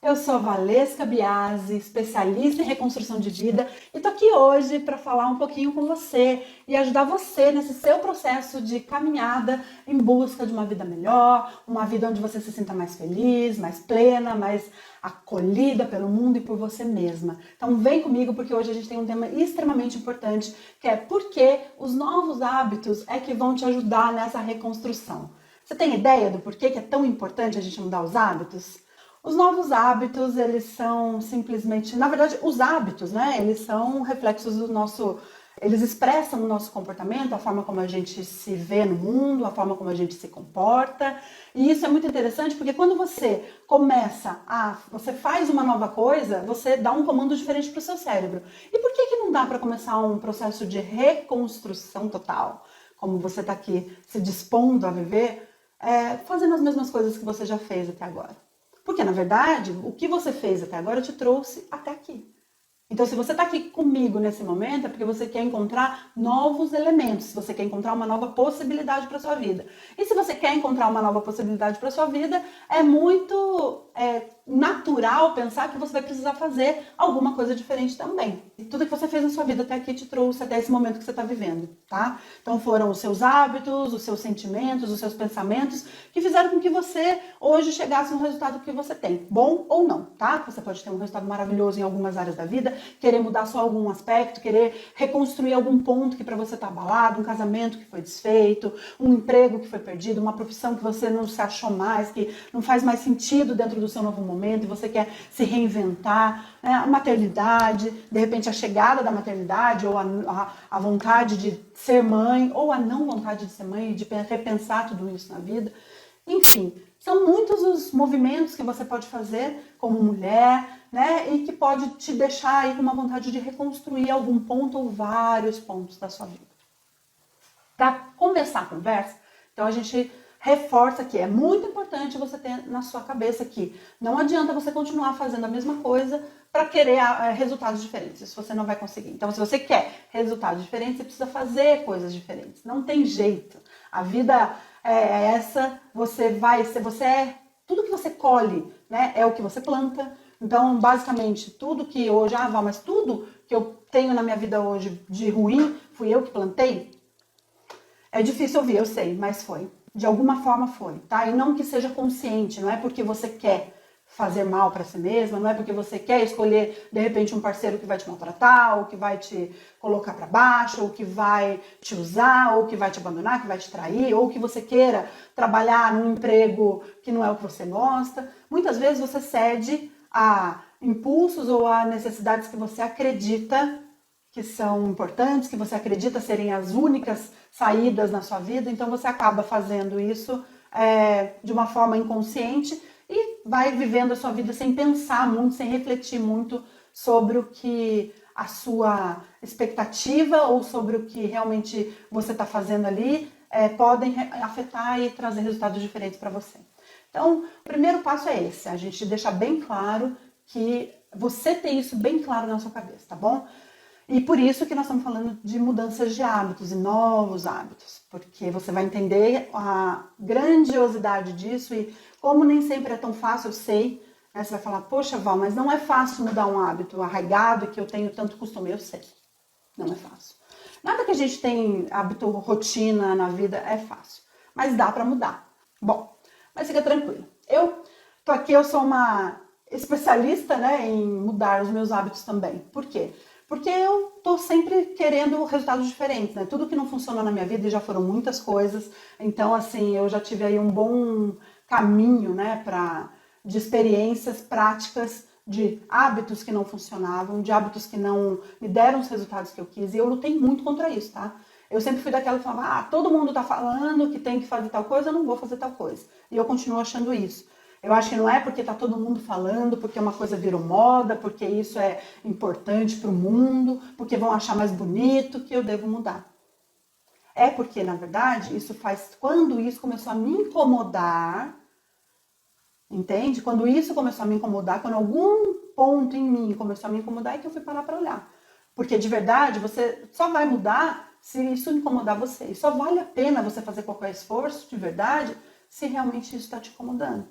Eu sou a Valesca Biasi, especialista em reconstrução de vida, e tô aqui hoje para falar um pouquinho com você e ajudar você nesse seu processo de caminhada em busca de uma vida melhor, uma vida onde você se sinta mais feliz, mais plena, mais acolhida pelo mundo e por você mesma. Então vem comigo porque hoje a gente tem um tema extremamente importante, que é por que os novos hábitos é que vão te ajudar nessa reconstrução. Você tem ideia do porquê que é tão importante a gente mudar os hábitos? Os novos hábitos, eles são simplesmente, na verdade, os hábitos, né? Eles são reflexos do nosso, eles expressam o nosso comportamento, a forma como a gente se vê no mundo, a forma como a gente se comporta. E isso é muito interessante porque quando você você faz uma nova coisa, você dá um comando diferente para o seu cérebro. E por que não dá para começar um processo de reconstrução total, como você está aqui se dispondo a viver, fazendo as mesmas coisas que você já fez até agora? Porque, na verdade, o que você fez até agora te trouxe até aqui. Então, se você está aqui comigo nesse momento, é porque você quer encontrar novos elementos, se você quer encontrar uma nova possibilidade para sua vida. E se você quer encontrar uma nova possibilidade para sua vida, é muito natural pensar que você vai precisar fazer alguma coisa diferente também. E tudo que você fez na sua vida até aqui te trouxe até esse momento que você está vivendo, tá? Então foram os seus hábitos, os seus sentimentos, os seus pensamentos que fizeram com que você hoje chegasse no resultado que você tem, bom ou não, tá? Você pode ter um resultado maravilhoso em algumas áreas da vida, querer mudar só algum aspecto, querer reconstruir algum ponto que para você está abalado, um casamento que foi desfeito, um emprego que foi perdido, uma profissão que você não se achou mais, que não faz mais sentido dentro do seu novo momento e você quer se reinventar, né? A maternidade, de repente a chegada da maternidade ou a vontade de ser mãe ou a não vontade de ser mãe e de repensar tudo isso na vida. Enfim, são muitos os movimentos que você pode fazer como mulher, né? E que pode te deixar aí com uma vontade de reconstruir algum ponto ou vários pontos da sua vida. Para começar a conversa, então a gente reforça que é muito importante você ter na sua cabeça que não adianta você continuar fazendo a mesma coisa para querer resultados diferentes. Isso você não vai conseguir. Então, se você quer resultados diferentes, você precisa fazer coisas diferentes. Não tem jeito. A vida é essa, tudo que você colhe, né, é o que você planta. Então, basicamente, tudo que hoje, mas tudo que eu tenho na minha vida hoje de ruim, fui eu que plantei? É difícil ouvir, eu sei, mas foi. De alguma forma foi, tá? E não que seja consciente, não é porque você quer fazer mal para si mesma, não é porque você quer escolher, de repente, um parceiro que vai te maltratar, ou que vai te colocar para baixo, ou que vai te usar, ou que vai te abandonar, que vai te trair, ou que você queira trabalhar num emprego que não é o que você gosta. Muitas vezes você cede a impulsos ou a necessidades que você acredita que são importantes, que você acredita serem as únicas saídas na sua vida, então você acaba fazendo isso de uma forma inconsciente e vai vivendo a sua vida sem pensar muito, sem refletir muito sobre o que a sua expectativa ou sobre o que realmente você está fazendo ali podem afetar e trazer resultados diferentes para você. Então, o primeiro passo é esse, a gente deixar bem claro que você tem isso bem claro na sua cabeça, tá bom? E por isso que nós estamos falando de mudanças de hábitos e novos hábitos, porque você vai entender a grandiosidade disso e como nem sempre é tão fácil, eu sei, né? Você vai falar, poxa Val, mas não é fácil mudar um hábito arraigado que eu tenho tanto costume, eu sei, não é fácil. Nada que a gente tem hábito, rotina na vida é fácil, mas dá para mudar. Bom, mas fica tranquilo. Eu sou uma especialista, né, em mudar os meus hábitos também. Por quê? Porque eu tô sempre querendo resultados diferentes, né? Tudo que não funcionou na minha vida, e já foram muitas coisas, então assim, eu já tive aí um bom caminho, né, de experiências práticas, de hábitos que não funcionavam, de hábitos que não me deram os resultados que eu quis, e eu lutei muito contra isso, tá? Eu sempre fui daquela que falava, todo mundo tá falando que tem que fazer tal coisa, eu não vou fazer tal coisa. E eu continuo achando isso. Eu acho que não é porque tá todo mundo falando, porque uma coisa virou moda, porque isso é importante para o mundo, porque vão achar mais bonito que eu devo mudar. É porque, na verdade, quando isso começou a me incomodar, entende? Quando isso começou a me incomodar, quando algum ponto em mim começou a me incomodar, é que eu fui parar para olhar. Porque, de verdade, você só vai mudar se isso incomodar você. E só vale a pena você fazer qualquer esforço, de verdade, se realmente isso está te incomodando.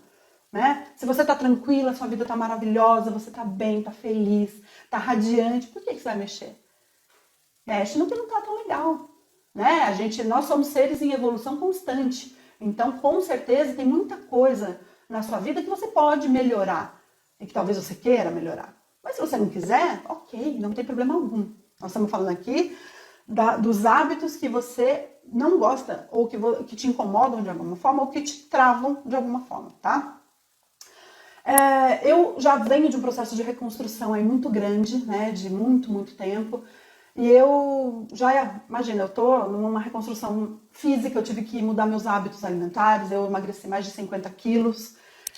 né? Se você tá tranquila, sua vida tá maravilhosa, você tá bem, tá feliz, tá radiante, por que você vai mexer? Mexe no que não tá tão legal, né? Nós somos seres em evolução constante. Então, com certeza, tem muita coisa na sua vida que você pode melhorar e que talvez você queira melhorar. Mas se você não quiser, ok, não tem problema algum. Nós estamos falando aqui dos hábitos que você não gosta ou que te incomodam de alguma forma ou que te travam de alguma forma, tá? Eu já venho de um processo de reconstrução aí muito grande, né, de muito, muito tempo. E eu já, imagina, eu tô numa reconstrução física, eu tive que mudar meus hábitos alimentares, eu emagreci mais de 50 quilos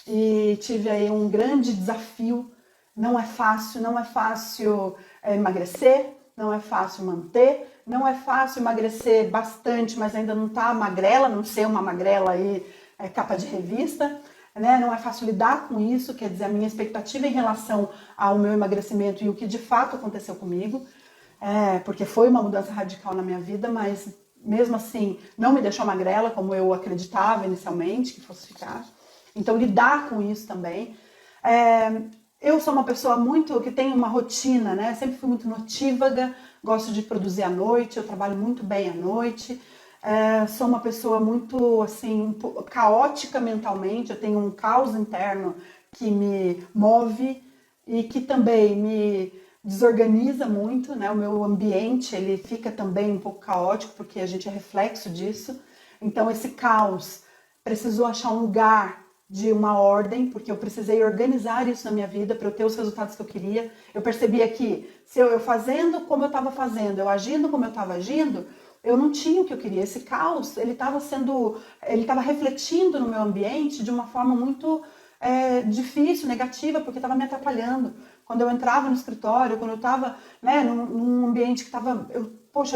e tive aí um grande desafio. Não é fácil, não é fácil emagrecer, não é fácil manter, não é fácil emagrecer bastante, mas ainda não tá magrela, não ser uma magrela aí, capa de revista. Né? Não é fácil lidar com isso, quer dizer, a minha expectativa em relação ao meu emagrecimento e o que de fato aconteceu comigo, porque foi uma mudança radical na minha vida, mas mesmo assim não me deixou magrela como eu acreditava inicialmente que fosse ficar. Então lidar com isso também. Eu sou uma pessoa que tem uma rotina, né? Sempre fui muito notívaga, gosto de produzir à noite, eu trabalho muito bem à noite. Sou uma pessoa muito assim caótica mentalmente, eu tenho um caos interno que me move e que também me desorganiza muito, né? O meu ambiente ele fica também um pouco caótico porque a gente é reflexo disso. Então esse caos precisou achar um lugar de uma ordem, porque eu precisei organizar isso na minha vida para eu ter os resultados que eu queria. Eu percebia que se eu fazendo como eu estava fazendo, eu agindo como eu estava agindo, eu não tinha o que eu queria. Esse caos, ele estava refletindo no meu ambiente de uma forma muito difícil, negativa, porque estava me atrapalhando. Quando eu entrava no escritório, quando eu estava, né, num ambiente que estava, eu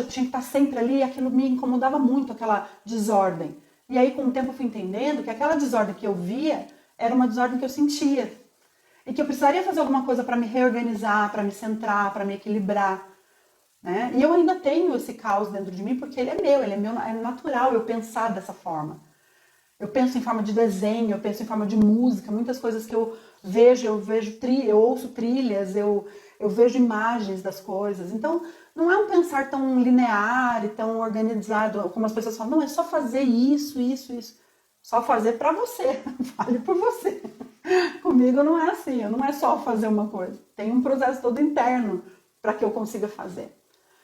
tinha que estar sempre ali, aquilo me incomodava muito, aquela desordem. E aí, com o tempo, eu fui entendendo que aquela desordem que eu via era uma desordem que eu sentia. E que eu precisaria fazer alguma coisa para me reorganizar, para me centrar, para me equilibrar. Né? E eu ainda tenho esse caos dentro de mim porque ele é meu, é natural eu pensar dessa forma. Eu penso em forma de desenho, eu penso em forma de música, muitas coisas que eu ouço trilhas, eu vejo imagens das coisas. Então, não é um pensar tão linear e tão organizado como as pessoas falam. Não, é só fazer isso, isso, isso. Só fazer para você, fale por você. Comigo não é assim, não é só fazer uma coisa. Tem um processo todo interno para que eu consiga fazer.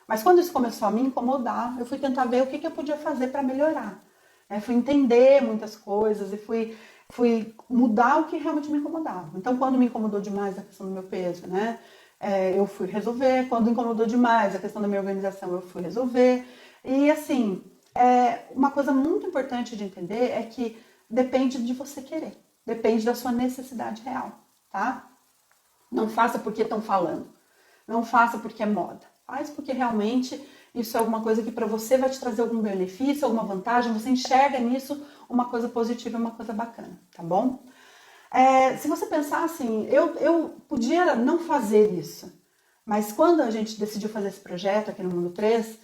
Mas quando isso começou a me incomodar, eu fui tentar ver o que eu podia fazer para melhorar. Fui entender muitas coisas e fui mudar o que realmente me incomodava. Então, quando me incomodou demais a questão do meu peso, né, eu fui resolver. Quando incomodou demais a questão da minha organização, eu fui resolver. E assim, uma coisa muito importante de entender é que depende de você querer. Depende da sua necessidade real, tá? Não faça porque estão falando. Não faça porque é moda. Faz porque realmente isso é alguma coisa que para você vai te trazer algum benefício, alguma vantagem. Você enxerga nisso uma coisa positiva, uma coisa bacana, tá bom? Se você pensar assim, eu podia não fazer isso. Mas quando a gente decidiu fazer esse projeto aqui no Mundo 3,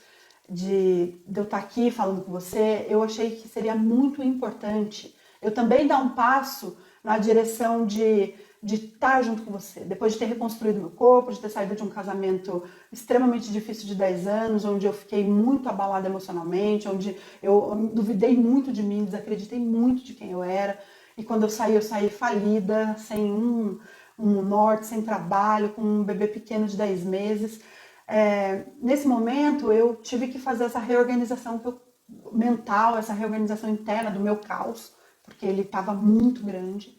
de eu estar aqui falando com você, eu achei que seria muito importante eu também dar um passo na direção de estar junto com você. Depois de ter reconstruído meu corpo, de ter saído de um casamento extremamente difícil de 10 anos, onde eu fiquei muito abalada emocionalmente, onde eu duvidei muito de mim, desacreditei muito de quem eu era. E quando eu saí falida, sem um norte, sem trabalho, com um bebê pequeno de 10 meses. Nesse momento, eu tive que fazer essa reorganização mental, essa reorganização interna do meu caos, porque ele estava muito grande,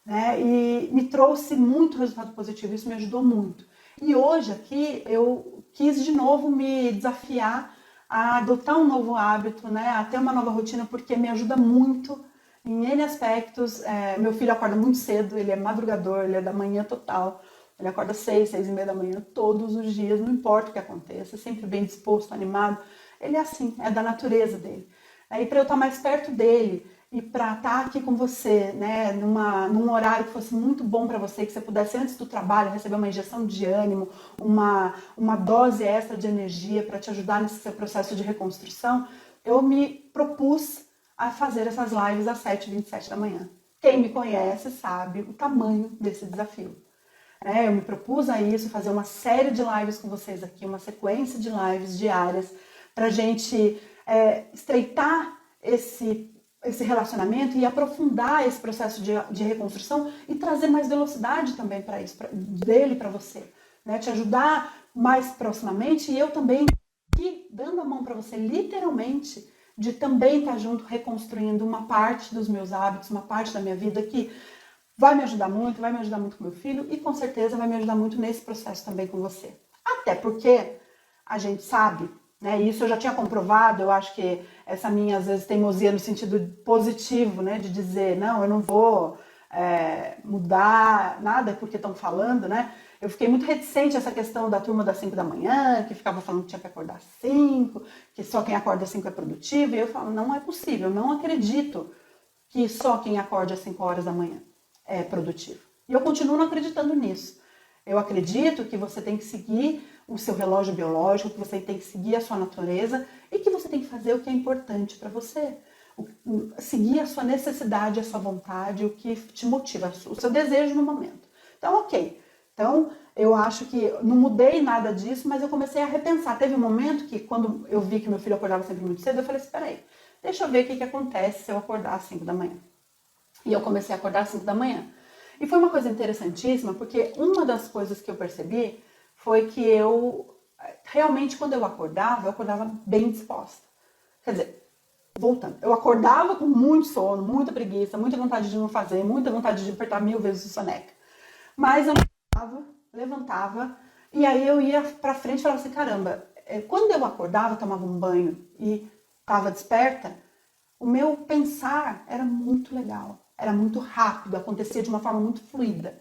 né? E me trouxe muito resultado positivo, isso me ajudou muito. E hoje aqui eu quis de novo me desafiar a adotar um novo hábito, né? A ter uma nova rotina, porque me ajuda muito em N aspectos. Meu filho acorda muito cedo, ele é madrugador, ele é da manhã total. Ele acorda 6h30 da manhã todos os dias, não importa o que aconteça, sempre bem disposto, animado. Ele é assim, é da natureza dele. E para eu estar mais perto dele e para estar aqui com você, né, num horário que fosse muito bom para você, que você pudesse antes do trabalho receber uma injeção de ânimo, uma dose extra de energia para te ajudar nesse seu processo de reconstrução, eu me propus a fazer essas lives às 7h27 da manhã. quem me conhece sabe o tamanho desse desafio. Eu me propus a isso, fazer uma série de lives com vocês aqui, uma sequência de lives diárias, para a gente estreitar esse relacionamento e aprofundar esse processo de reconstrução e trazer mais velocidade também para isso, dele para você, né? Te ajudar mais proximamente e eu também aqui dando a mão para você, literalmente, de também estar junto reconstruindo uma parte dos meus hábitos, uma parte da minha vida que vai me ajudar muito, vai me ajudar muito com meu filho e com certeza vai me ajudar muito nesse processo também com você. Até porque a gente sabe, né? Isso eu já tinha comprovado, eu acho que essa minha, às vezes, teimosia no sentido positivo, né? De dizer, não, eu não vou mudar nada porque estão falando, né? Eu fiquei muito reticente a essa questão da turma das 5 da manhã, que ficava falando que tinha que acordar às 5, que só quem acorda às 5 é produtivo. E eu falo, não é possível, eu não acredito que só quem acorda às 5 horas da manhã é produtivo. E eu continuo não acreditando nisso. Eu acredito que você tem que seguir o seu relógio biológico, que você tem que seguir a sua natureza e que você tem que fazer o que é importante para você. Seguir a sua necessidade, a sua vontade, o que te motiva, o seu desejo no momento. Então, ok. Então, eu acho que não mudei nada disso, mas eu comecei a repensar. Teve um momento que, quando eu vi que meu filho acordava sempre muito cedo, eu falei assim, peraí, deixa eu ver o que acontece se eu acordar às 5 da manhã. E eu comecei a acordar às 5 da manhã. E foi uma coisa interessantíssima, porque uma das coisas que eu percebi foi que eu, realmente, quando eu acordava bem disposta. Quer dizer, voltando, eu acordava com muito sono, muita preguiça, muita vontade de não fazer, muita vontade de apertar 1000 vezes o soneca. Mas eu levantava, e aí eu ia pra frente e falava assim, caramba, quando eu acordava, tomava um banho e estava desperta, o meu pensar era muito legal, era muito rápido, acontecia de uma forma muito fluida.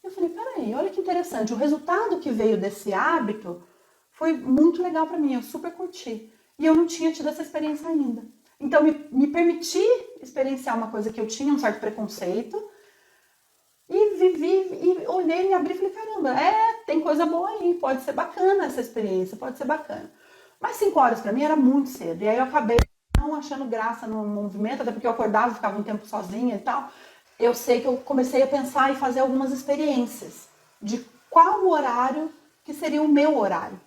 Eu falei, peraí, olha que interessante, o resultado que veio desse hábito foi muito legal pra mim, eu super curti. E eu não tinha tido essa experiência ainda. Então, me permiti experienciar uma coisa que eu tinha um certo preconceito, e vivi, e olhei, me abri e falei, caramba, tem coisa boa aí, pode ser bacana essa experiência, pode ser bacana. Mas 5 horas pra mim era muito cedo, e aí eu acabei não achando graça no movimento, até porque eu acordava, ficava um tempo sozinha e tal. Eu sei que eu comecei a pensar e fazer algumas experiências de qual o horário que seria o meu horário.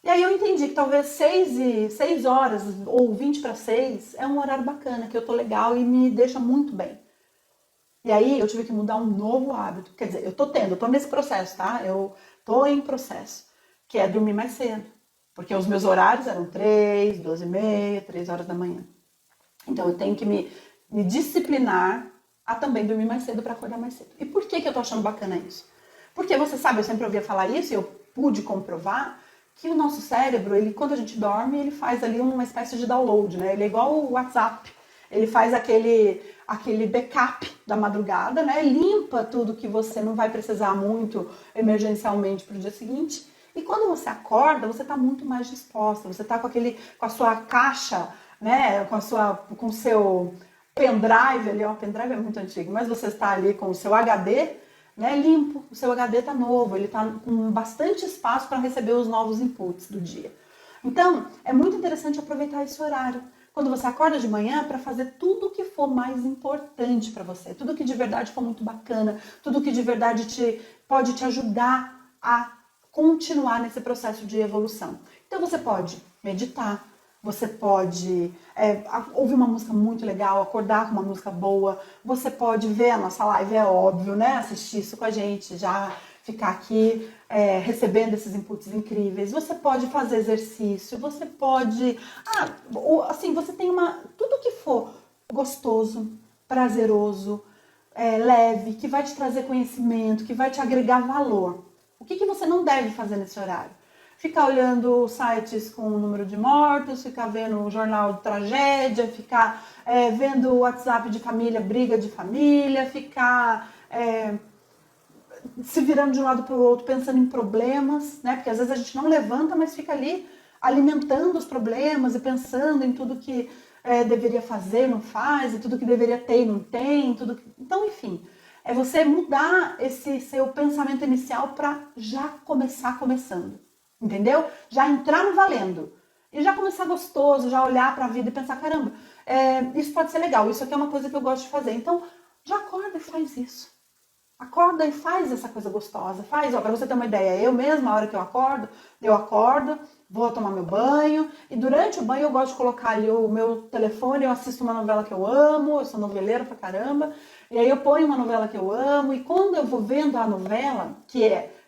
E aí eu entendi que talvez 6 horas ou 20 para 6 é um horário bacana, que eu tô legal e me deixa muito bem. E aí eu tive que mudar um novo hábito. Quer dizer, eu tô nesse processo, tá? Eu tô em processo, que é dormir mais cedo. Porque os meus horários eram 3, 12h30, 3 horas da manhã. Então eu tenho que me disciplinar a também dormir mais cedo para acordar mais cedo. E por que eu tô achando bacana isso? Porque você sabe, eu sempre ouvia falar isso e eu pude comprovar que o nosso cérebro, quando a gente dorme, ele faz ali uma espécie de download, né? Ele é igual o WhatsApp. Ele faz aquele backup da madrugada, né? Limpa tudo que você não vai precisar muito emergencialmente para o dia seguinte. E quando você acorda, você está muito mais disposta. Você está com a sua caixa, né? Com o seu pendrive ali. O pendrive é muito antigo, mas você está ali com o seu HD, né? Limpo. O seu HD está novo. Ele está com bastante espaço para receber os novos inputs do dia. Então, é muito interessante aproveitar esse horário. Quando você acorda de manhã, para fazer tudo o que for mais importante para você, tudo que de verdade for muito bacana, tudo que de verdade pode te ajudar a continuar nesse processo de evolução. Então você pode meditar, você pode ouvir uma música muito legal, acordar com uma música boa, você pode ver a nossa live, é óbvio, né? Assistir isso com a gente, já ficar aqui recebendo esses inputs incríveis. Você pode fazer exercício, você pode... assim, você tem tudo que for gostoso, prazeroso, leve, que vai te trazer conhecimento, que vai te agregar valor. O que você não deve fazer nesse horário? Ficar olhando sites com o número de mortos, ficar vendo o jornal de tragédia, ficar vendo o WhatsApp de família, briga de família, ficar se virando de um lado para o outro, pensando em problemas, né? Porque às vezes a gente não levanta, mas fica ali alimentando os problemas e pensando em tudo que deveria fazer, não faz, e tudo que deveria ter e não tem, Então, enfim, é você mudar esse seu pensamento inicial para já começar começando, entendeu? Já entrar no valendo. E já começar gostoso, já olhar para a vida e pensar, caramba, isso pode ser legal, isso aqui é uma coisa que eu gosto de fazer. Então, já acorda e faz isso. Acorda e faz essa coisa gostosa. Faz, ó, pra você ter uma ideia, eu mesma, a hora que eu acordo, vou tomar meu banho, e durante o banho eu gosto de colocar ali o meu telefone, eu assisto uma novela que eu amo, eu sou noveleira pra caramba, e aí eu ponho uma novela que eu amo, e quando eu vou vendo a novela,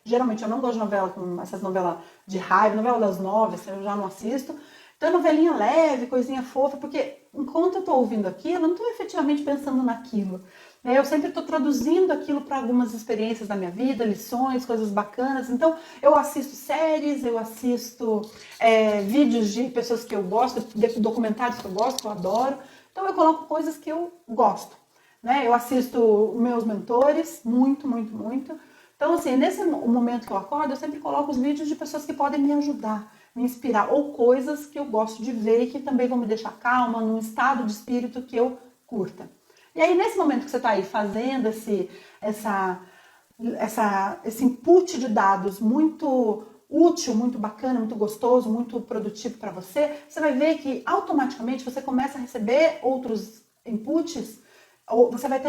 geralmente eu não gosto de novela, com essas novelas de raiva, novela das 9, eu já não assisto, então novelinha leve, coisinha fofa, porque enquanto eu tô ouvindo aquilo, eu não tô efetivamente pensando naquilo. Eu sempre estou traduzindo aquilo para algumas experiências da minha vida, lições, coisas bacanas. Então, eu assisto séries, eu assisto vídeos de pessoas que eu gosto, documentários que eu gosto, que eu adoro. Então, eu coloco coisas que eu gosto. Né? Eu assisto meus mentores, muito, muito, muito. Então, assim, nesse momento que eu acordo, eu sempre coloco os vídeos de pessoas que podem me ajudar, me inspirar, ou coisas que eu gosto de ver e que também vão me deixar calma, num estado de espírito que eu curta. E aí, nesse momento que você está aí fazendo esse input de dados muito útil, muito bacana, muito gostoso, muito produtivo para você, você vai ver que automaticamente você começa a receber outros inputs, ou você vai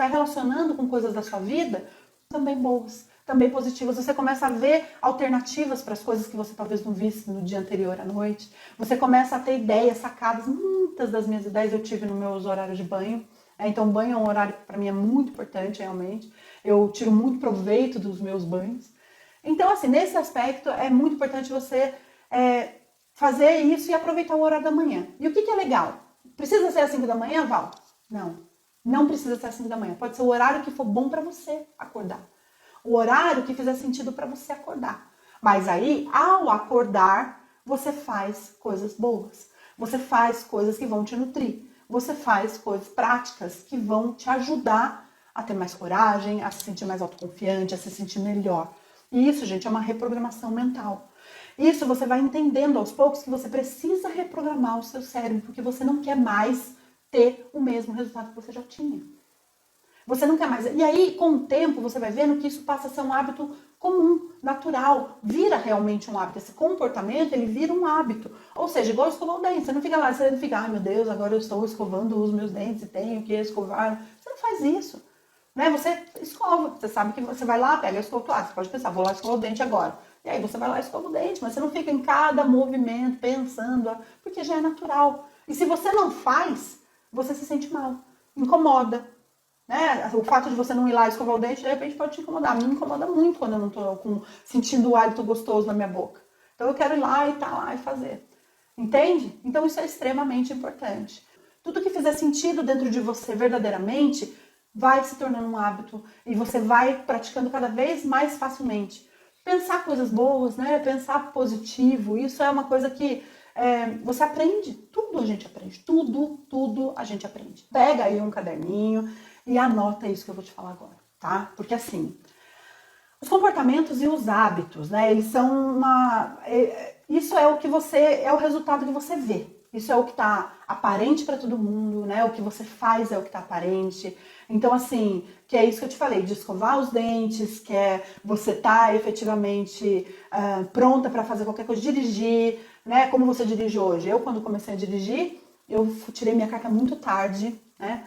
relacionando com coisas da sua vida também boas, também positivas. Você começa a ver alternativas para as coisas que você talvez não visse no dia anterior à noite. Você começa a ter ideias, sacadas. Muitas das minhas ideias eu tive nos meus horários de banho. Então, banho é um horário que para mim é muito importante, realmente. Eu tiro muito proveito dos meus banhos. Então, assim, nesse aspecto, é muito importante você fazer isso e aproveitar o horário da manhã. E o que é legal? Precisa ser às 5 da manhã, Val? Não. Não precisa ser às 5 da manhã. Pode ser o horário que for bom para você acordar. O horário que fizer sentido para você acordar. Mas aí, ao acordar, você faz coisas boas. Você faz coisas que vão te nutrir. Você faz coisas práticas que vão te ajudar a ter mais coragem, a se sentir mais autoconfiante, a se sentir melhor. E isso, gente, é uma reprogramação mental. Isso você vai entendendo aos poucos que você precisa reprogramar o seu cérebro, porque você não quer mais ter o mesmo resultado que você já tinha. Você não quer mais. E aí, com o tempo, você vai vendo que isso passa a ser um hábito comum, natural. Vira realmente um hábito. Esse comportamento, ele vira um hábito. Ou seja, igual escovar o dente. Você não fica lá, você não fica, ai meu Deus, agora eu estou escovando os meus dentes e tenho que escovar. Você não faz isso. Né? Você escova. Você sabe que você vai lá, pega a escova. Você pode pensar, vou lá escovar o dente agora. E aí você vai lá e escova o dente. Mas você não fica em cada movimento pensando, porque já é natural. E se você não faz, você se sente mal. Incomoda. Né? O fato de você não ir lá escovar o dente, de repente pode te incomodar. Me incomoda muito quando eu não estou sentindo o hálito gostoso na minha boca. Então eu quero ir lá e estar lá e fazer. Entende? Então isso é extremamente importante. Tudo que fizer sentido dentro de você verdadeiramente vai se tornando um hábito e você vai praticando cada vez mais facilmente. Pensar coisas boas, né? Pensar positivo, isso é uma coisa que você aprende. Tudo a gente aprende. Tudo a gente aprende. Pega aí um caderninho e anota isso que eu vou te falar agora, tá? Porque assim, os comportamentos e os hábitos, né? Eles são isso é o que é o resultado que você vê. Isso é o que tá aparente para todo mundo, né? O que você faz é o que tá aparente. Então, assim, que é isso que eu te falei, de escovar os dentes, que é você tá efetivamente pronta para fazer qualquer coisa, dirigir, né? Como você dirige hoje? Eu, quando comecei a dirigir, eu tirei minha carta muito tarde, né?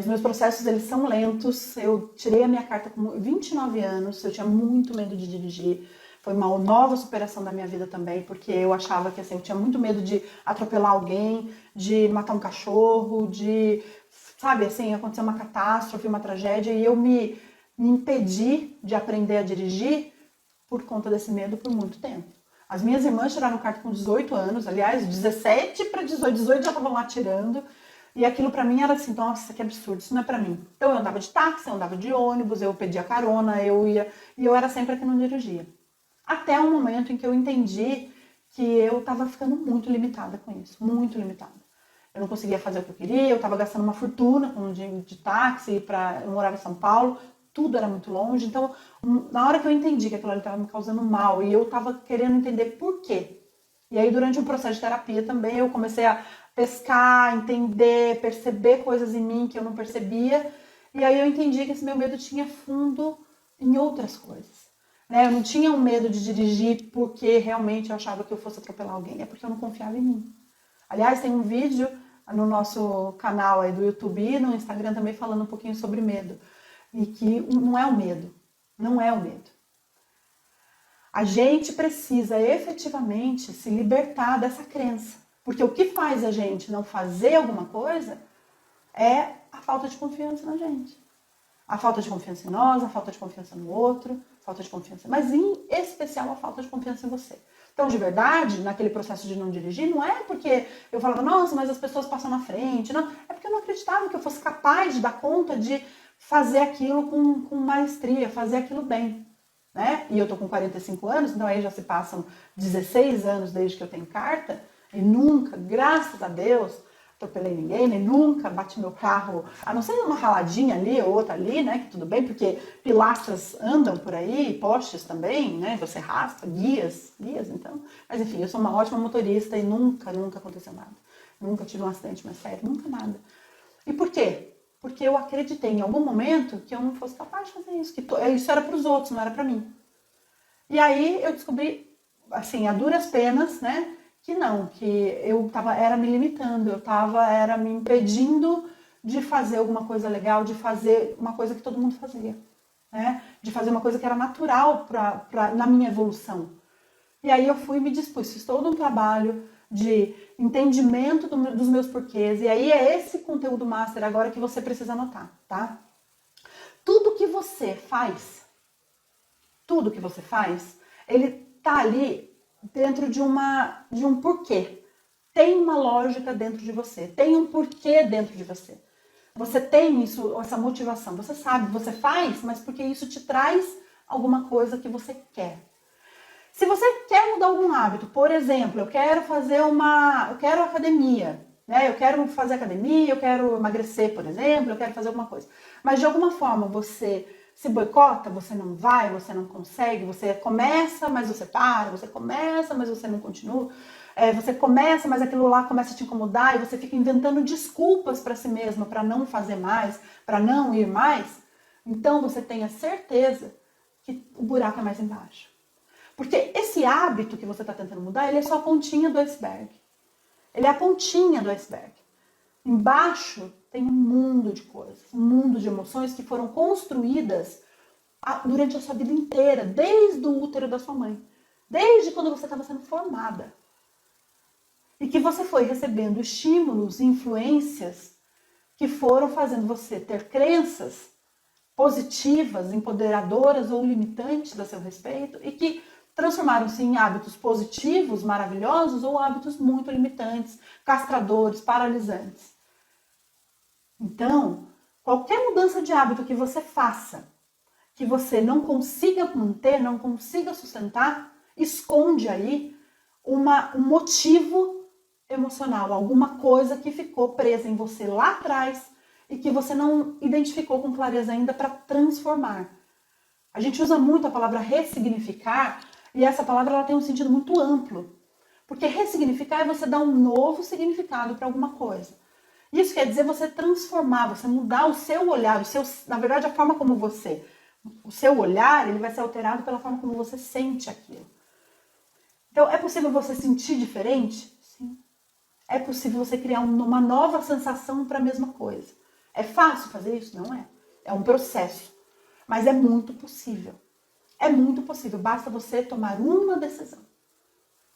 Os meus processos, eles são lentos. Eu tirei a minha carta com 29 anos, eu tinha muito medo de dirigir. Foi uma nova superação da minha vida também, porque eu achava que assim, eu tinha muito medo de atropelar alguém, de matar um cachorro, de, sabe, assim, acontecer uma catástrofe, uma tragédia, e eu me impedi de aprender a dirigir por conta desse medo por muito tempo. As minhas irmãs tiraram carta com 18 anos, aliás, 17 para 18, 18 já estavam lá tirando. E aquilo pra mim era assim, nossa, que absurdo, isso não é pra mim. Então eu andava de táxi, eu andava de ônibus, eu pedia carona, eu ia, e eu era sempre a que não dirigia. Até um momento em que eu entendi que eu tava ficando muito limitada com isso, muito limitada. Eu não conseguia fazer o que eu queria, eu tava gastando uma fortuna com de táxi, eu morava em São Paulo, tudo era muito longe. Então, na hora que eu entendi que aquilo ali tava me causando mal e eu tava querendo entender por quê. E aí, durante um processo de terapia também, eu comecei a pescar, entender, perceber coisas em mim que eu não percebia. E aí eu entendi que esse meu medo tinha fundo em outras coisas. Né? Eu não tinha um medo de dirigir porque realmente eu achava que eu fosse atropelar alguém. É porque eu não confiava em mim. Aliás, tem um vídeo no nosso canal aí do YouTube e no Instagram também falando um pouquinho sobre medo. E que não é o medo, não é o medo. A gente precisa efetivamente se libertar dessa crença. Porque o que faz a gente não fazer alguma coisa é a falta de confiança na gente. A falta de confiança em nós, a falta de confiança no outro, a falta de confiança, mas em especial a falta de confiança em você. Então, de verdade, naquele processo de não dirigir, não é porque eu falava, nossa, mas as pessoas passam na frente, não. É porque eu não acreditava que eu fosse capaz de dar conta de fazer aquilo com maestria, fazer aquilo bem. Né? E eu tô com 45 anos, então aí já se passam 16 anos desde que eu tenho carta, e nunca, graças a Deus, atropelei ninguém, nem nunca bati meu carro, a não ser uma raladinha ali ou outra ali, né, que tudo bem, porque pilastras andam por aí, postes também, né, você raspa, guias, então. Mas enfim, eu sou uma ótima motorista e nunca aconteceu nada. Nunca tive um acidente mais sério, nunca nada. E por quê? Porque eu acreditei em algum momento que eu não fosse capaz de fazer isso, que isso era para os outros, não era para mim. E aí eu descobri, assim, a duras penas, né, que não, que eu era me limitando, era me impedindo de fazer alguma coisa legal, de fazer uma coisa que todo mundo fazia, né, de fazer uma coisa que era natural na minha evolução. E aí eu fui e me dispus, fiz todo um trabalho de entendimento dos meus porquês, e aí é esse conteúdo master agora que você precisa anotar, tá? Tudo que você faz, ele tá ali dentro de um porquê. Tem uma lógica dentro de você, tem um porquê dentro de você. Você tem isso, essa motivação, você sabe, você faz, mas porque isso te traz alguma coisa que você quer. Se você quer mudar algum hábito, por exemplo, eu quero academia, né? Eu quero fazer academia, eu quero emagrecer, por exemplo, eu quero fazer alguma coisa. Mas de alguma forma você se boicota, você não vai, você não consegue, você começa, mas você para, você começa, mas você não continua. Você começa, mas aquilo lá começa a te incomodar e você fica inventando desculpas para si mesma, para não fazer mais, para não ir mais. Então você tenha certeza que o buraco é mais embaixo. Porque esse hábito que você está tentando mudar, ele é só a pontinha do iceberg. Ele é a pontinha do iceberg. Embaixo tem um mundo de coisas, um mundo de emoções que foram construídas durante a sua vida inteira, desde o útero da sua mãe. Desde quando você estava sendo formada. E que você foi recebendo estímulos e influências que foram fazendo você ter crenças positivas, empoderadoras ou limitantes a seu respeito e que transformaram-se em hábitos positivos, maravilhosos, ou hábitos muito limitantes, castradores, paralisantes. Então, qualquer mudança de hábito que você faça, que você não consiga manter, não consiga sustentar, esconde aí um motivo emocional, alguma coisa que ficou presa em você lá atrás e que você não identificou com clareza ainda para transformar. A gente usa muito a palavra ressignificar e essa palavra ela tem um sentido muito amplo. Porque ressignificar é você dar um novo significado para alguma coisa. Isso quer dizer você transformar, você mudar o seu olhar, na verdade a forma como o seu olhar ele vai ser alterado pela forma como você sente aquilo. Então é possível você sentir diferente? Sim. É possível você criar uma nova sensação para a mesma coisa. É fácil fazer isso? Não é. É um processo. Mas é muito possível. É muito possível. Basta você tomar uma decisão.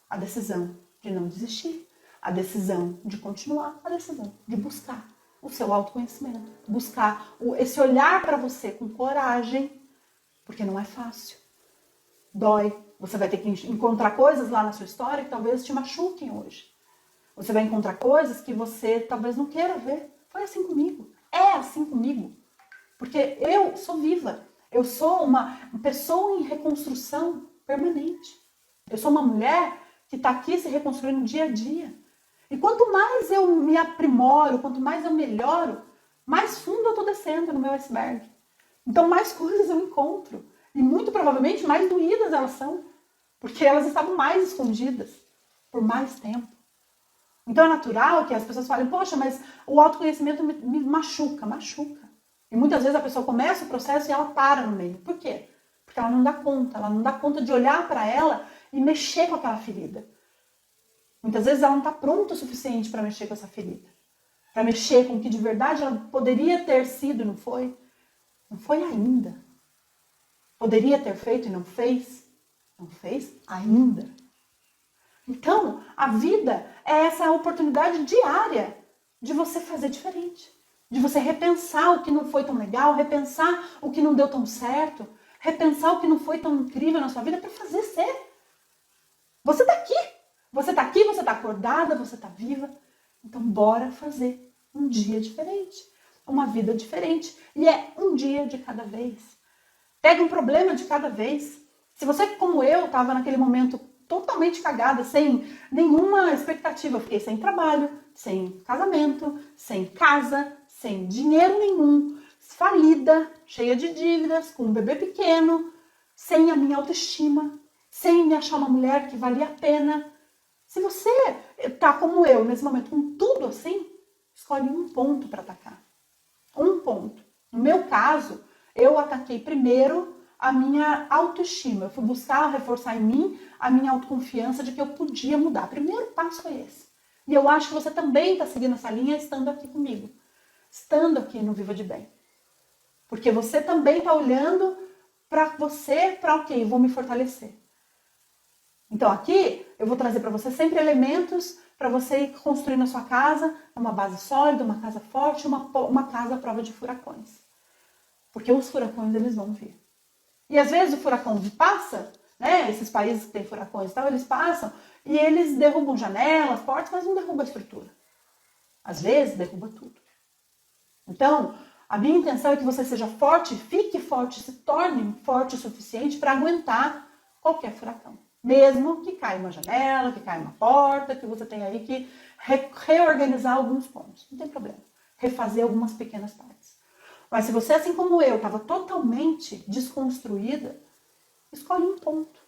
A decisão de não desistir. A decisão de continuar. A decisão de buscar o seu autoconhecimento. Buscar esse olhar para você com coragem. Porque não é fácil. Dói. Você vai ter que encontrar coisas lá na sua história que talvez te machuquem hoje. Você vai encontrar coisas que você talvez não queira ver. Foi assim comigo. É assim comigo. Porque eu sou viva. Eu sou uma pessoa em reconstrução permanente. Eu sou uma mulher que está aqui se reconstruindo dia a dia. E quanto mais eu me aprimoro, quanto mais eu melhoro, mais fundo eu estou descendo no meu iceberg. Então mais coisas eu encontro. E muito provavelmente mais doídas elas são. Porque elas estavam mais escondidas por mais tempo. Então é natural que as pessoas falem, poxa, mas o autoconhecimento me machuca. Machuca. E muitas vezes a pessoa começa o processo e ela para no meio. Por quê? Porque ela não dá conta de olhar para ela e mexer com aquela ferida. Muitas vezes ela não está pronta o suficiente para mexer com essa ferida. para mexer com o que de verdade ela poderia ter sido, não foi? Não foi ainda. Poderia ter feito e não fez? Não fez ainda. Então, a vida é essa oportunidade diária de você fazer diferente. De você repensar o que não foi tão legal, repensar o que não deu tão certo, repensar o que não foi tão incrível na sua vida para fazer ser. Você está aqui. Você está aqui, você está acordada, você está viva. Então, bora fazer um dia diferente. Uma vida diferente. E é um dia de cada vez. Pega um problema de cada vez. Se você, como eu, estava naquele momento totalmente cagada, sem nenhuma expectativa, eu fiquei sem trabalho, sem casamento, sem casa, sem dinheiro nenhum, falida, cheia de dívidas, com um bebê pequeno, sem a minha autoestima, sem me achar uma mulher que valia a pena. Se você tá como eu, nesse momento, com tudo assim, escolhe um ponto para atacar. Um ponto. No meu caso, eu ataquei primeiro a minha autoestima. Eu fui buscar reforçar em mim a minha autoconfiança de que eu podia mudar. O primeiro passo foi esse. E eu acho que você também está seguindo essa linha estando aqui comigo. Estando aqui no Viva de Bem. Porque você também está olhando para você, para ok, eu vou me fortalecer. Então aqui eu vou trazer para você sempre elementos para você ir construindo a sua casa, uma base sólida, uma casa forte, uma casa à prova de furacões. Porque os furacões eles vão vir. E às vezes o furacão passa, né? Esses países que têm furacões e tal, eles passam e eles derrubam janelas, portas, mas não derrubam a estrutura. Às vezes derruba tudo. Então, a minha intenção é que você seja forte, fique forte, se torne forte o suficiente para aguentar qualquer furacão. Mesmo que caia uma janela, que caia uma porta, que você tenha aí que reorganizar alguns pontos. Não tem problema. Refazer algumas pequenas partes. Mas se você, assim como eu, estava totalmente desconstruída, escolhe um ponto.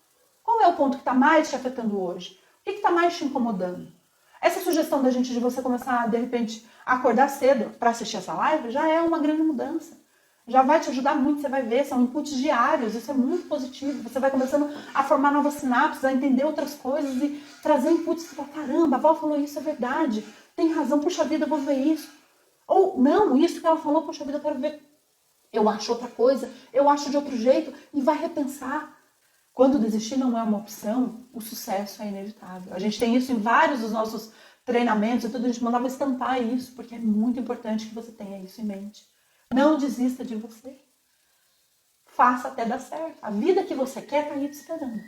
Qual é o ponto que está mais te afetando hoje? O que está mais te incomodando? Essa sugestão da gente de você começar, de repente, a acordar cedo para assistir essa live já é uma grande mudança. Já vai te ajudar muito, você vai ver, são inputs diários, isso é muito positivo. Você vai começando a formar novas sinapses, a entender outras coisas e trazer inputs. Você fala, caramba, a avó falou isso, é verdade. Tem razão, puxa vida, eu vou ver isso. Ou, não, isso que ela falou, puxa vida, eu quero ver. Eu acho outra coisa, eu acho de outro jeito. E vai repensar. Quando desistir não é uma opção, o sucesso é inevitável. A gente tem isso em vários dos nossos treinamentos e tudo, a gente mandava estampar isso, porque é muito importante que você tenha isso em mente. Não desista de você. Faça até dar certo. A vida que você quer está aí te esperando.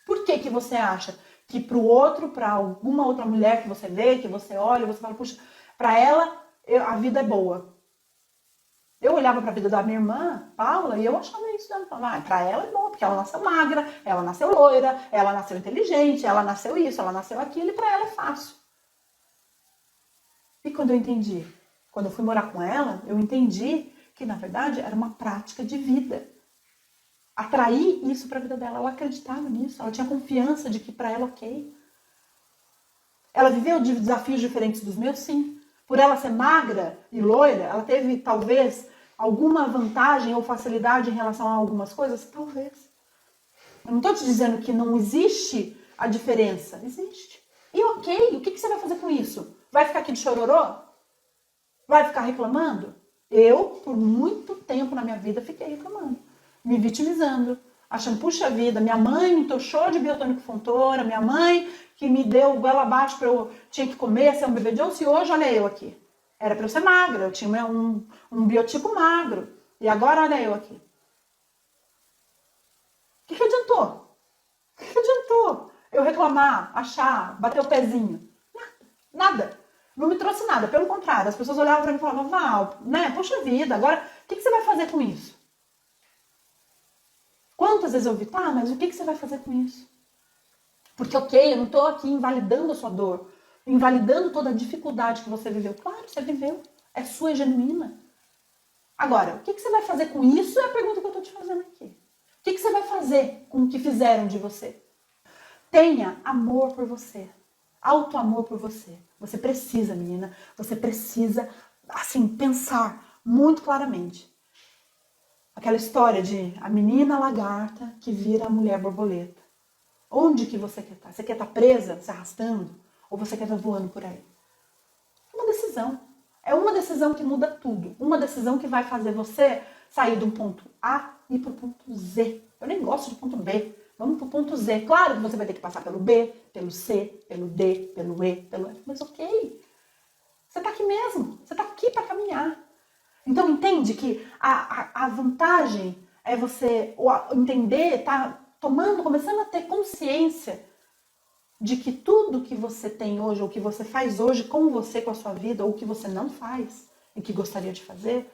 Por que você acha que para o outro, para alguma outra mulher que você vê, que você olha, você fala, puxa, para ela a vida é boa. Eu olhava para a vida da minha irmã, Paula, e eu achava isso. Eu falava, para ela é boa, porque ela nasceu magra, ela nasceu loira, ela nasceu inteligente, ela nasceu isso, ela nasceu aquilo, e para ela é fácil. E quando eu entendi? Quando eu fui morar com ela, eu entendi que, na verdade, era uma prática de vida. Atrair isso para a vida dela. Ela acreditava nisso. Ela tinha confiança de que para ela, ok. Ela viveu desafios diferentes dos meus? Sim. Por ela ser magra e loira, ela teve, talvez, alguma vantagem ou facilidade em relação a algumas coisas? Talvez. Eu não estou te dizendo que não existe a diferença. Existe. E ok, o que você vai fazer com isso? Vai ficar aqui de chororô? Vai ficar reclamando? Eu, por muito tempo na minha vida, fiquei reclamando. Me vitimizando. Achando, puxa vida, minha mãe me entochou de biotônico Fontoura, minha mãe que me deu goela abaixo para eu tinha que comer, ser um bebê de onça, e hoje olha eu aqui. Era para eu ser magra, eu tinha um biotipo magro. E agora olha eu aqui. O que adiantou? O que adiantou? Eu reclamar, achar, bater o pezinho? Nada. Não me trouxe nada, pelo contrário, as pessoas olhavam para mim e falavam, Val, né, poxa vida, agora o que você vai fazer com isso? Quantas vezes eu ouvi, tá, mas o que você vai fazer com isso? Porque, ok, eu não estou aqui invalidando a sua dor, invalidando toda a dificuldade que você viveu. Claro, você viveu, é sua e genuína. Agora, o que você vai fazer com isso é a pergunta que eu estou te fazendo aqui. O que você vai fazer com o que fizeram de você? Tenha amor por você. Auto-amor por você. Você precisa, menina, você precisa, assim, pensar muito claramente. Aquela história de a menina lagarta que vira a mulher borboleta. Onde que você quer estar? Você quer estar presa, se arrastando? Ou você quer estar voando por aí? É uma decisão. É uma decisão que muda tudo. Uma decisão que vai fazer você sair de um ponto A e ir para o ponto Z. Eu nem gosto de ponto B. Vamos para o ponto Z. Claro que você vai ter que passar pelo B, pelo C, pelo D, pelo E, pelo F. Mas ok. Você está aqui mesmo. Você está aqui para caminhar. Então entende que a vantagem é você entender, tá começando a ter consciência de que tudo que você tem hoje, ou que você faz hoje com você, com a sua vida, ou que você não faz e que gostaria de fazer,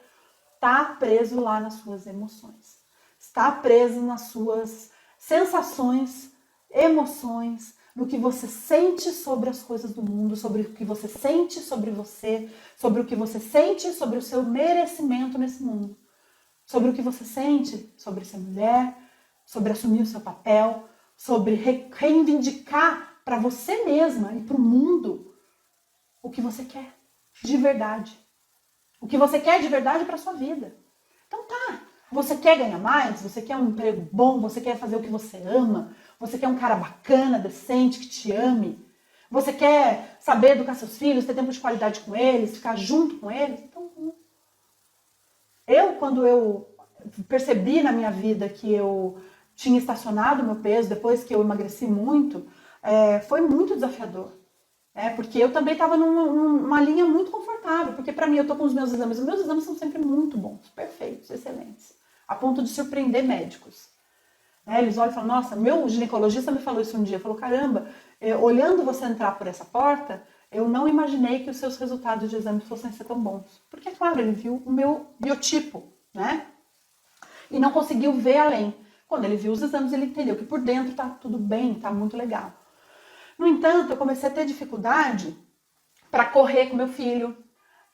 está preso lá nas suas emoções. Está preso nas suas sensações, emoções, no que você sente sobre as coisas do mundo, sobre o que você sente sobre você, sobre o que você sente sobre o seu merecimento nesse mundo, sobre o que você sente sobre ser mulher, sobre assumir o seu papel, sobre reivindicar para você mesma e para o mundo o que você quer de verdade. O que você quer de verdade para sua vida. Então tá, você quer ganhar mais, você quer um emprego bom, você quer fazer o que você ama, você quer um cara bacana, decente, que te ame, você quer saber educar seus filhos, ter tempo de qualidade com eles, ficar junto com eles. Então, quando eu percebi na minha vida que eu tinha estacionado meu peso, depois que eu emagreci muito, foi muito desafiador. Porque eu também estava numa linha muito confortável, porque para mim eu estou com os meus exames são sempre muito bons, perfeitos, excelentes, a ponto de surpreender médicos. Eles olham e falam, nossa, meu ginecologista me falou isso um dia, falou, caramba, olhando você entrar por essa porta, eu não imaginei que os seus resultados de exame fossem ser tão bons. Porque, é claro, ele viu o meu biotipo, né? E não conseguiu ver além. Quando ele viu os exames, ele entendeu que por dentro tá tudo bem, tá muito legal. No entanto, eu comecei a ter dificuldade para correr com meu filho,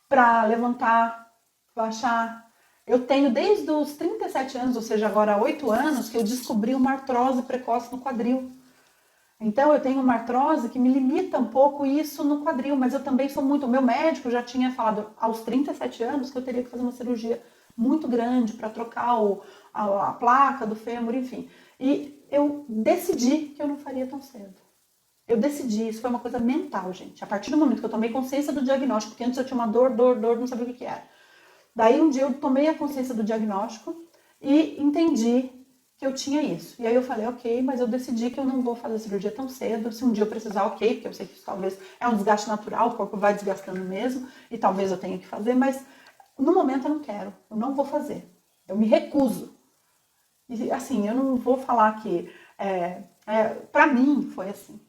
para levantar, baixar. Eu tenho desde os 37 anos, ou seja, agora há 8 anos, que eu descobri uma artrose precoce no quadril. Então eu tenho uma artrose que me limita um pouco isso no quadril, mas eu também sou muito... O meu médico já tinha falado aos 37 anos que eu teria que fazer uma cirurgia muito grande para trocar a placa do fêmur, enfim. E eu decidi que eu não faria tão cedo. Eu decidi, isso foi uma coisa mental, gente. A partir do momento que eu tomei consciência do diagnóstico, porque antes eu tinha uma dor, não sabia o que era. Daí um dia eu tomei a consciência do diagnóstico e entendi que eu tinha isso. E aí eu falei, ok, mas eu decidi que eu não vou fazer cirurgia tão cedo. Se um dia eu precisar, ok, porque eu sei que isso talvez é um desgaste natural, o corpo vai desgastando mesmo, e talvez eu tenha que fazer, mas no momento eu não quero, eu não vou fazer. Eu me recuso. E assim, eu não vou falar que... pra mim foi assim.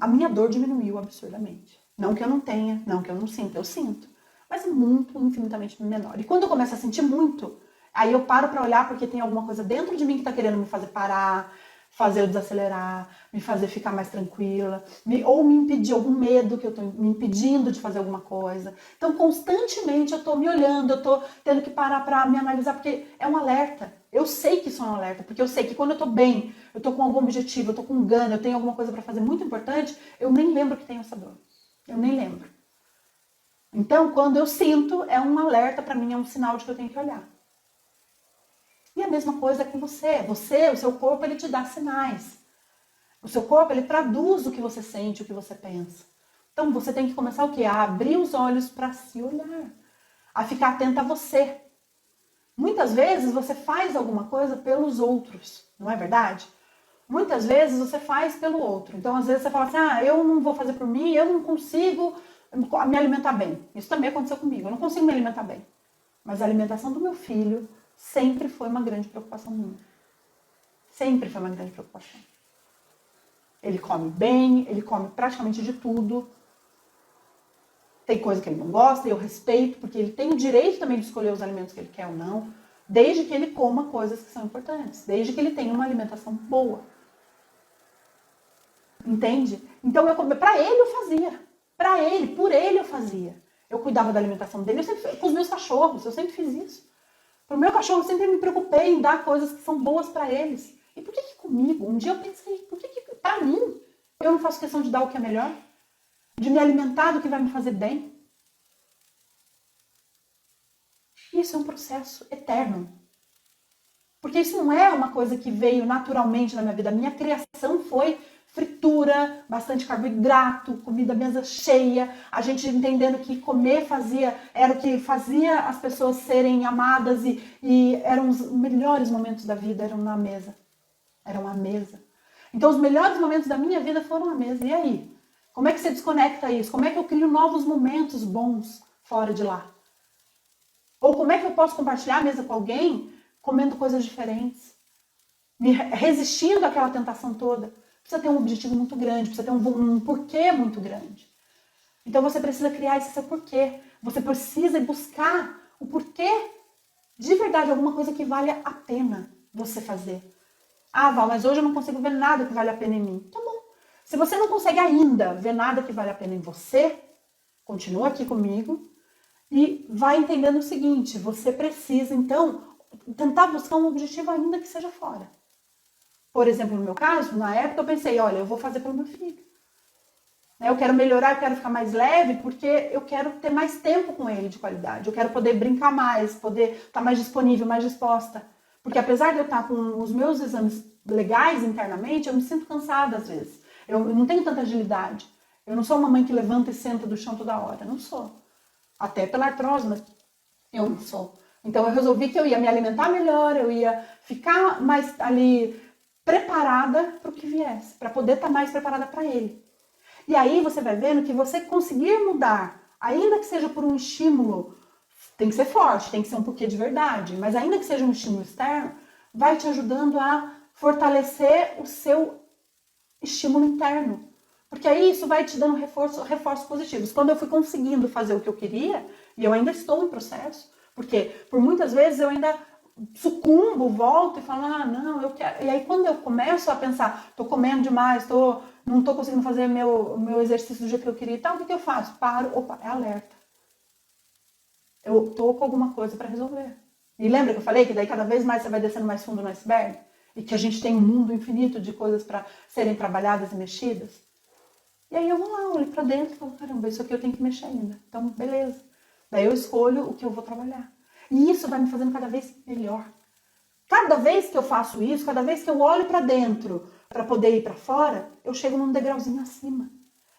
A minha dor diminuiu absurdamente. Não que eu não tenha, não que eu não sinta, eu sinto. Mas muito, infinitamente menor. E quando eu começo a sentir muito, aí eu paro para olhar porque tem alguma coisa dentro de mim que está querendo me fazer parar, fazer eu desacelerar, me fazer ficar mais tranquila, ou me impedir algum medo que eu estou me impedindo de fazer alguma coisa. Então, constantemente eu estou me olhando, eu estou tendo que parar para me analisar, porque é um alerta. Eu sei que isso é um alerta, porque eu sei que quando eu estou bem, eu estou com algum objetivo, eu estou com gana, eu tenho alguma coisa para fazer muito importante, eu nem lembro que tenho essa dor. Eu nem lembro. Então, quando eu sinto, é um alerta para mim, é um sinal de que eu tenho que olhar. E a mesma coisa com você. O seu corpo, ele te dá sinais. O seu corpo, ele traduz o que você sente, o que você pensa. Então, você tem que começar o quê? A abrir os olhos para se olhar. A ficar atenta a você. Muitas vezes você faz alguma coisa pelos outros, não é verdade? Muitas vezes você faz pelo outro. Então, às vezes você fala assim, eu não vou fazer por mim, eu não consigo me alimentar bem. Isso também aconteceu comigo, eu não consigo me alimentar bem. Mas a alimentação do meu filho sempre foi uma grande preocupação minha. Sempre foi uma grande preocupação. Ele come bem, ele come praticamente de tudo. Tem coisa que ele não gosta, e eu respeito, porque ele tem o direito também de escolher os alimentos que ele quer ou não, desde que ele coma coisas que são importantes, desde que ele tenha uma alimentação boa. Entende? Então, para ele eu fazia. Por ele eu fazia. Eu cuidava da alimentação dele, com os meus cachorros, eu sempre fiz isso. Para o meu cachorro, eu sempre me preocupei em dar coisas que são boas para eles. E por que comigo? Um dia eu pensei, por que para mim eu não faço questão de dar o que é melhor? De me alimentar do que vai me fazer bem? Isso é um processo eterno. Porque isso não é uma coisa que veio naturalmente na minha vida. A minha criação foi fritura, bastante carboidrato, comida mesa cheia, a gente entendendo que comer era o que fazia as pessoas serem amadas e eram os melhores momentos da vida, eram na mesa. Eram à mesa. Então os melhores momentos da minha vida foram à mesa. E aí? Como é que você desconecta isso? Como é que eu crio novos momentos bons fora de lá? Ou como é que eu posso compartilhar a mesa com alguém comendo coisas diferentes? Resistindo àquela tentação toda? Precisa ter um objetivo muito grande, precisa ter um porquê muito grande. Então você precisa criar esse seu porquê. Você precisa buscar o porquê de verdade, alguma coisa que valha a pena você fazer. Ah, Val, mas hoje eu não consigo ver nada que vale a pena em mim. Tá bom. Se você não consegue ainda ver nada que vale a pena em você, continua aqui comigo e vai entendendo o seguinte, você precisa, então, tentar buscar um objetivo ainda que seja fora. Por exemplo, no meu caso, na época eu pensei, olha, eu vou fazer para o meu filho. Eu quero melhorar, eu quero ficar mais leve, porque eu quero ter mais tempo com ele de qualidade. Eu quero poder brincar mais, poder estar mais disponível, mais disposta. Porque apesar de eu estar com os meus exames legais internamente, eu me sinto cansada às vezes. Eu não tenho tanta agilidade. Eu não sou uma mãe que levanta e senta do chão toda hora. Não sou. Até pela artrose, mas eu não sou. Então eu resolvi que eu ia me alimentar melhor, eu ia ficar mais ali preparada para o que viesse, para poder estar mais preparada para ele. E aí você vai vendo que você conseguir mudar, ainda que seja por um estímulo, tem que ser forte, tem que ser um porquê de verdade, mas ainda que seja um estímulo externo, vai te ajudando a fortalecer o seu estímulo interno. Porque aí isso vai te dando reforços positivos. Quando eu fui conseguindo fazer o que eu queria, e eu ainda estou em processo, porque por muitas vezes eu ainda sucumbo, volto e falo, ah, não, eu quero. E aí quando eu começo a pensar, tô comendo demais, não tô conseguindo fazer meu exercício do jeito que eu queria e tal, o que eu faço? Paro, opa, é alerta. Eu tô com alguma coisa para resolver. E lembra que eu falei que daí cada vez mais você vai descendo mais fundo no iceberg? E que a gente tem um mundo infinito de coisas para serem trabalhadas e mexidas? E aí eu vou lá, olho para dentro e falo, caramba, isso aqui eu tenho que mexer ainda. Então, beleza. Daí eu escolho o que eu vou trabalhar. E isso vai me fazendo cada vez melhor. Cada vez que eu faço isso, cada vez que eu olho para dentro para poder ir para fora, eu chego num degrauzinho acima.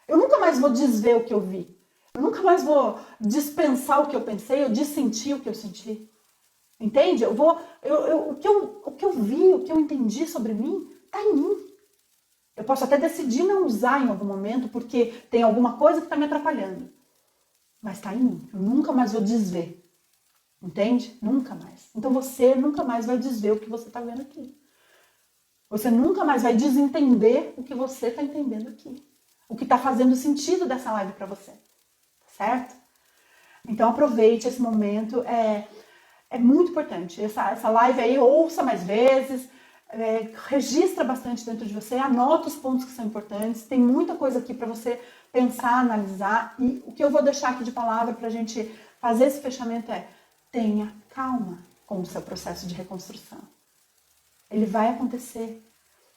Eu nunca mais vou desver o que eu vi. Eu nunca mais vou dispensar o que eu pensei, ou dissentir o que eu senti. Entende? O que eu vi, o que eu entendi sobre mim, está em mim. Eu posso até decidir não usar em algum momento, porque tem alguma coisa que está me atrapalhando. Mas está em mim. Eu nunca mais vou desver. Entende? Nunca mais. Então você nunca mais vai desver o que você está vendo aqui. Você nunca mais vai desentender o que você está entendendo aqui. O que está fazendo sentido dessa live para você. Certo? Então aproveite esse momento. É muito importante. Essa live aí, ouça mais vezes. Registra bastante dentro de você. Anota os pontos que são importantes. Tem muita coisa aqui para você pensar, analisar. E o que eu vou deixar aqui de palavra para a gente fazer esse fechamento é: tenha calma com o seu processo de reconstrução. Ele vai acontecer.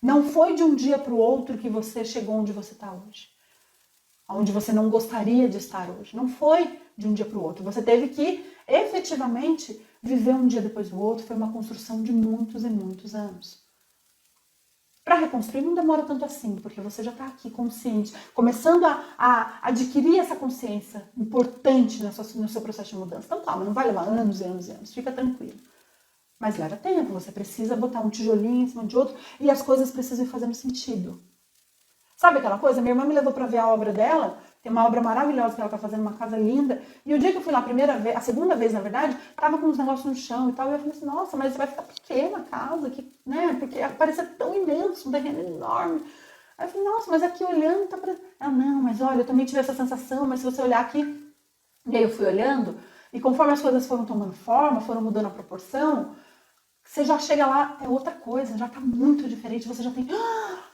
Não foi de um dia para o outro que você chegou onde você está hoje. Onde você não gostaria de estar hoje. Não foi de um dia para o outro. Você teve que, efetivamente, viver um dia depois do outro. Foi uma construção de muitos e muitos anos. Para reconstruir não demora tanto assim, porque você já está aqui consciente, começando a adquirir essa consciência importante no seu processo de mudança. Então calma, não vai levar anos e anos e anos, fica tranquilo. Mas leva tempo, você precisa botar um tijolinho em cima de outro e as coisas precisam ir fazendo sentido. Sabe aquela coisa? Minha irmã me levou para ver a obra dela, tem uma obra maravilhosa que ela está fazendo, uma casa linda, e o dia que eu fui lá a segunda vez, na verdade, tava com uns negócios no chão e tal, e eu falei assim, nossa, mas vai ficar pequena a casa, né? Porque parecia tão imenso, um terreno enorme. Aí eu falei, nossa, mas aqui olhando tá parecendo... não, mas olha, eu também tive essa sensação, mas se você olhar aqui... E aí eu fui olhando, e conforme as coisas foram tomando forma, foram mudando a proporção, você já chega lá, é outra coisa, já tá muito diferente, você já tem...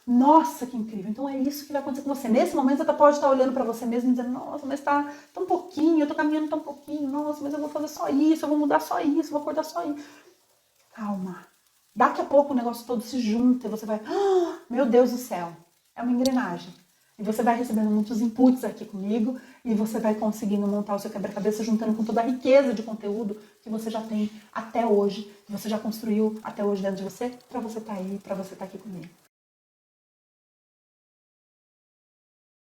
Nossa, que incrível! Então é isso que vai acontecer com você. Nesse momento você pode estar olhando para você mesmo e dizendo, nossa, mas tá tão pouquinho, eu tô caminhando tão pouquinho, nossa, mas eu vou fazer só isso, eu vou mudar só isso, eu vou acordar só isso. Calma. Daqui a pouco o negócio todo se junta e você vai, meu Deus do céu, é uma engrenagem. E você vai recebendo muitos inputs aqui comigo e você vai conseguindo montar o seu quebra-cabeça juntando com toda a riqueza de conteúdo que você já tem até hoje, que você já construiu até hoje dentro de você, para você estar aí, para você estar aqui comigo.